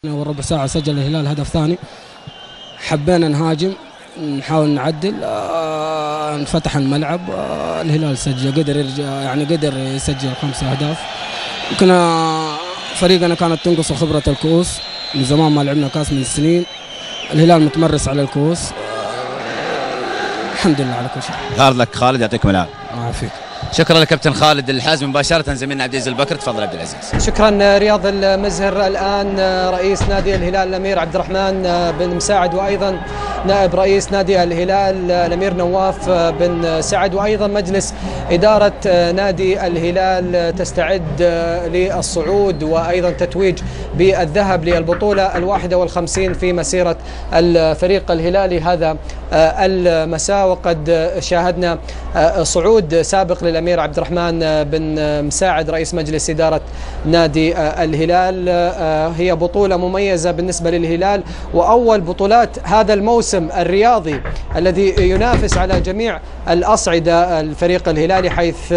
وربع ساعة سجل الهلال هدف ثاني. حبينا نهاجم نحاول نعدل، انفتح الملعب، الهلال سجل، قدر يرجع، يعني قدر يسجل 5 أهداف. يمكن فريقنا كانت تنقص خبرة الكؤوس، من زمان ما لعبنا كاس من السنين. الهلال متمرس على الكؤوس. الحمد لله على كل شيء. هارد لك خالد، يعطيكم العافية. عافيك. شكرا لكابتن خالد الحازمي. مباشرة زميلنا عبد العزيز البكر، تفضل عبد العزيز. شكرا رياض المزهر. الآن رئيس نادي الهلال الأمير عبد الرحمن بن مساعد، وأيضا نائب رئيس نادي الهلال الأمير نواف بن سعد، وأيضا مجلس إدارة نادي الهلال تستعد للصعود وأيضا تتويج بالذهب للبطولة 51 في مسيرة الفريق الهلالي هذا المساء. وقد شاهدنا صعود سابق للأمير عبد الرحمن بن مساعد رئيس مجلس إدارة نادي الهلال. هي بطولة مميزة بالنسبة للهلال، وأول بطولات هذا الموسم الرياضي الذي ينافس على جميع الأصعدة الفريق الهلالي، حيث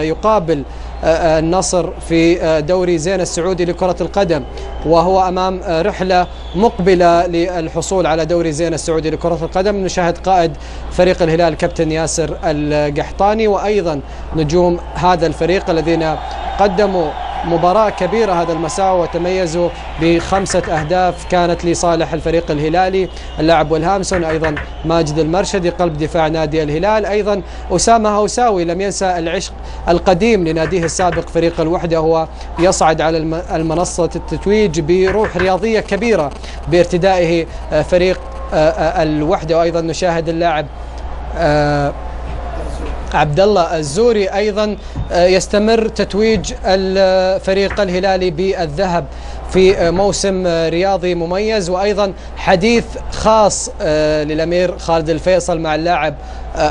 يقابل النصر في دوري زين السعودي لكرة القدم، وهو أمام رحلة مقبلة للحصول على دوري زين السعودي لكرة القدم. نشاهد قائد فريق الهلال كابتن ياسر القحطاني، وأيضا نجوم هذا الفريق الذين قدموا مباراة كبيرة هذا المساء وتميزوا ب5 أهداف كانت لصالح الفريق الهلالي. اللاعب والهامسون، أيضا ماجد المرشدي قلب دفاع نادي الهلال، أيضا أسامة هوساوي لم ينسى العشق القديم لناديه السابق فريق الوحدة، هو يصعد على المنصة التتويج بروح رياضية كبيرة بارتدائه فريق الوحدة. وأيضا نشاهد اللاعب عبد الله الزوري أيضا يستمر تتويج الفريق الهلالي بالذهب في موسم رياضي مميز. وأيضا حديث خاص للأمير خالد الفيصل مع اللاعب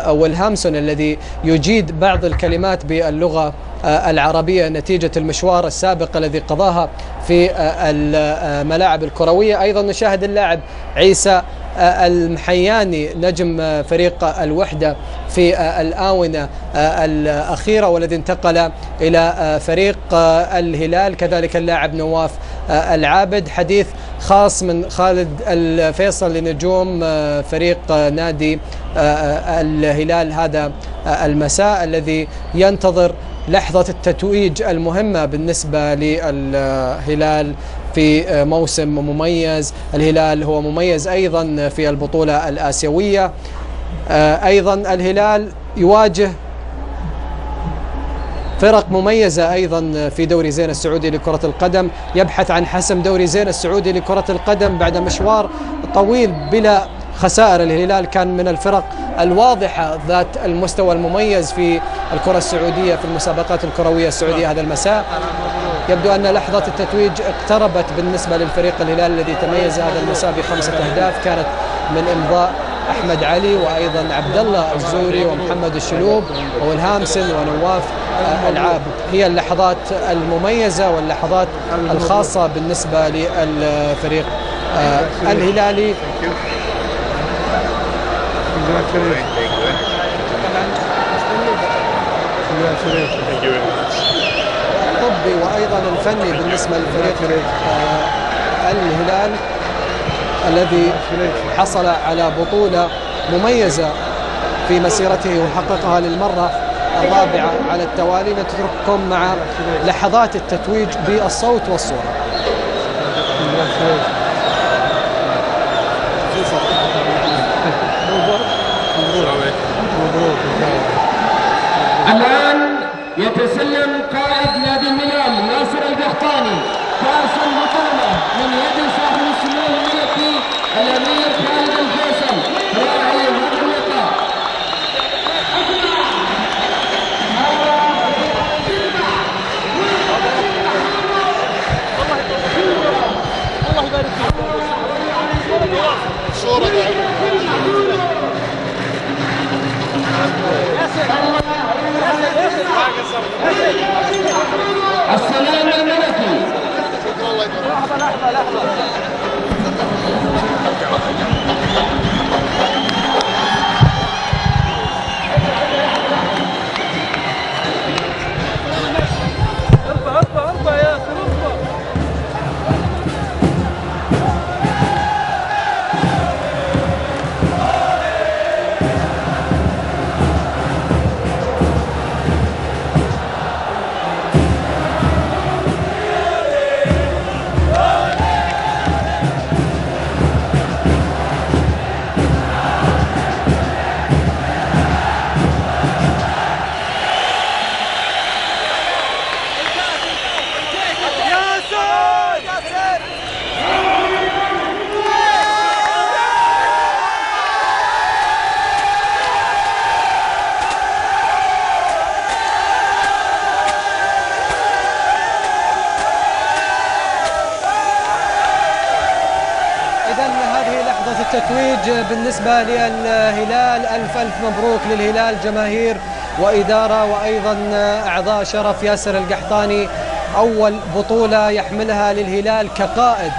والهامسون الذي يجيد بعض الكلمات باللغة العربية نتيجة المشوار السابق الذي قضاها في الملاعب الكروية. أيضا نشاهد اللاعب عيسى المحياني نجم فريق الوحدة في الآونة الأخيرة والذي انتقل إلى فريق الهلال، كذلك اللاعب نواف العابد. حديث خاص من خالد الفيصل لنجوم فريق نادي الهلال هذا المساء الذي ينتظر لحظة التتويج المهمة بالنسبة للهلال في موسم مميز. الهلال هو مميز أيضا في البطولة الآسيوية. أيضا الهلال يواجه فرق مميزة أيضا في دوري زين السعودي لكرة القدم، يبحث عن حسم دوري زين السعودي لكرة القدم بعد مشوار طويل بلا خسائر. الهلال كان من الفرق الواضحة ذات المستوى المميز في الكرة السعودية في المسابقات الكروية السعودية هذا المساء. يبدو أن لحظة التتويج اقتربت بالنسبة للفريق الهلال الذي تميز هذا المساء ب5 أهداف كانت من إمضاء أحمد علي وأيضا عبد الله الزوري ومحمد الشلوب والهامسن ونواف العابد. هي اللحظات المميزة واللحظات الخاصة بالنسبة للفريق الهلالي. الطبي وأيضا الفني بالنسبة لفريق الهلال الذي حصل على بطولة مميزة في مسيرته وحققها للمرة الرابعة على التوالي. نترككم مع لحظات التتويج بالصوت والصورة. الآن يتسلم قائد نادي الهلال ياسر القحطاني كأس البطولة من يد صاحب السمو الملكي الأمير خالد الفيصل راعي هرب اللقاء. الله يبارك فيك. السلام الملكي. لحظة ارفع يا اخي ارفع. إذا هذه لحظة التتويج بالنسبة للهلال. ألف مبروك للهلال، جماهير وإدارة وأيضا أعضاء شرف. ياسر القحطاني أول بطولة يحملها للهلال كقائد،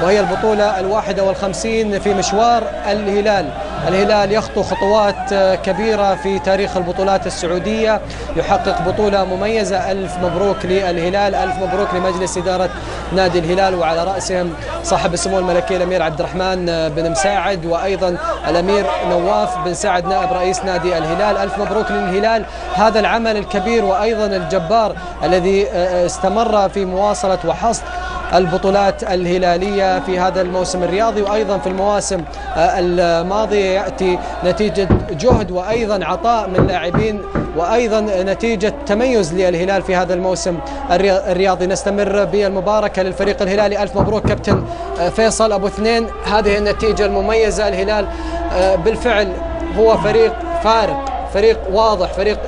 وهي البطولة 51 في مشوار الهلال. الهلال يخطو خطوات كبيرة في تاريخ البطولات السعودية، يحقق بطولة مميزة. ألف مبروك للهلال، ألف مبروك لمجلس إدارة نادي الهلال، وعلى رأسهم صاحب السمو الملكي الأمير عبد الرحمن بن مساعد، وأيضا الأمير نواف بن سعد نائب رئيس نادي الهلال. ألف مبروك للهلال، هذا العمل الكبير وأيضا الجبار الذي استمر في مواصلة وحصد البطولات الهلالية في هذا الموسم الرياضي، وأيضا في المواسم الماضية يأتي نتيجة جهد وأيضا عطاء من لاعبين، وأيضا نتيجة تميز للهلال في هذا الموسم الرياضي. نستمر بالمباركة للفريق الهلالي. ألف مبروك كابتن فيصل أبو اثنين، هذه النتيجة المميزة. الهلال بالفعل هو فريق فارق، فريق واضح، فريق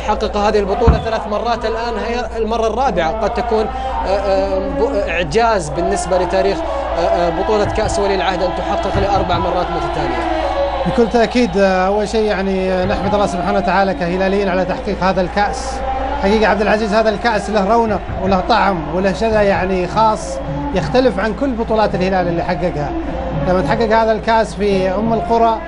حقق هذه البطولة 3 مرات، الآن هي المرة الرابعة. قد تكون إعجاز بالنسبة لتاريخ بطولة كأس ولي العهد أن تحقق ل4 مرات متتالية. بكل تأكيد. أول شيء يعني نحمد الله سبحانه وتعالى كهلاليين على تحقيق هذا الكأس. حقيقة عبد العزيز هذا الكأس له رونق وله طعم وله شيء يعني خاص يختلف عن كل بطولات الهلال اللي حققها. لما تحقق هذا الكأس في أم القرى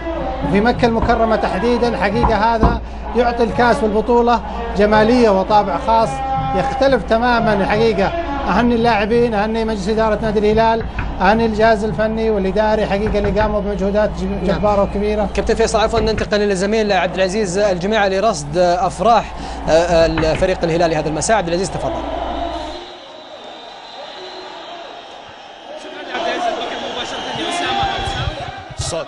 في مكة المكرمة تحديدا، حقيقة هذا يعطي الكأس والبطولة جمالية وطابع خاص يختلف تماما. حقيقة أهني اللاعبين، أهني مجلس إدارة نادي الهلال، أهني الجهاز الفني والإداري حقيقة اللي قاموا بمجهودات جبارة وكبيرة. كابتن فيصل، عفوا ننتقل للزميل عبد العزيز الجميع لرصد أفراح الفريق الهلالي هذا المساء. عبد العزيز تفضل. شكرا لعبد العزيز البكر مباشرة لأسامة. صوت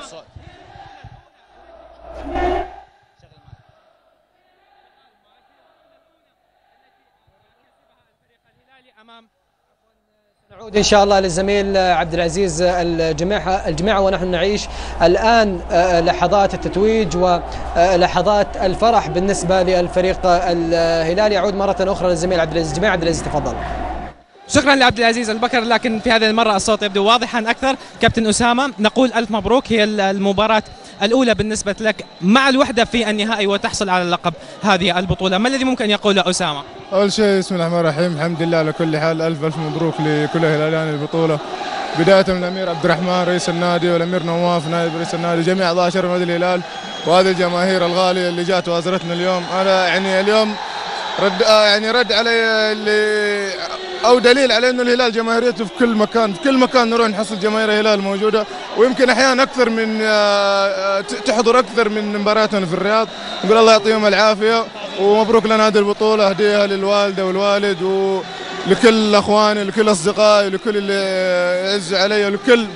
نعود إن شاء الله للزميل عبد العزيز الجميع ونحن نعيش الآن لحظات التتويج ولحظات الفرح بالنسبة للفريق الهلالي. يعود مرة أخرى للزميل عبد العزيز الجميع. عبد العزيز تفضل. شكرا لعبد العزيز البكر، لكن في هذه المرة الصوت يبدو واضحا أكثر. كابتن أسامة، نقول ألف مبروك، هي المباراة الأولى بالنسبة لك مع الوحدة في النهائي وتحصل على اللقب هذه البطولة، ما الذي ممكن يقوله أسامة؟ أول شيء بسم الله الرحمن الرحيم، الحمد لله على كل حال. ألف مبروك لكل هلاليان البطولة، بداية من الأمير عبد الرحمن رئيس النادي والأمير نواف نائب رئيس النادي، جميع أعضاء شرف نادي الهلال، وهذه الجماهير الغالية اللي جات وازرتنا اليوم. أنا يعني اليوم رد علي اللي أو دليل على إنه الهلال جماهيريته في كل مكان، في كل مكان نروح نحصل جماهير الهلال موجودة، ويمكن أحيانا أكثر من تحضر أكثر من مباراتنا في الرياض. نقول الله يعطيهم العافية ومبروك لنا هذه البطولة، هديها للوالدة والوالد ولكل أخواني، لكل أصدقائي، لكل اللي يعز علي، ولكل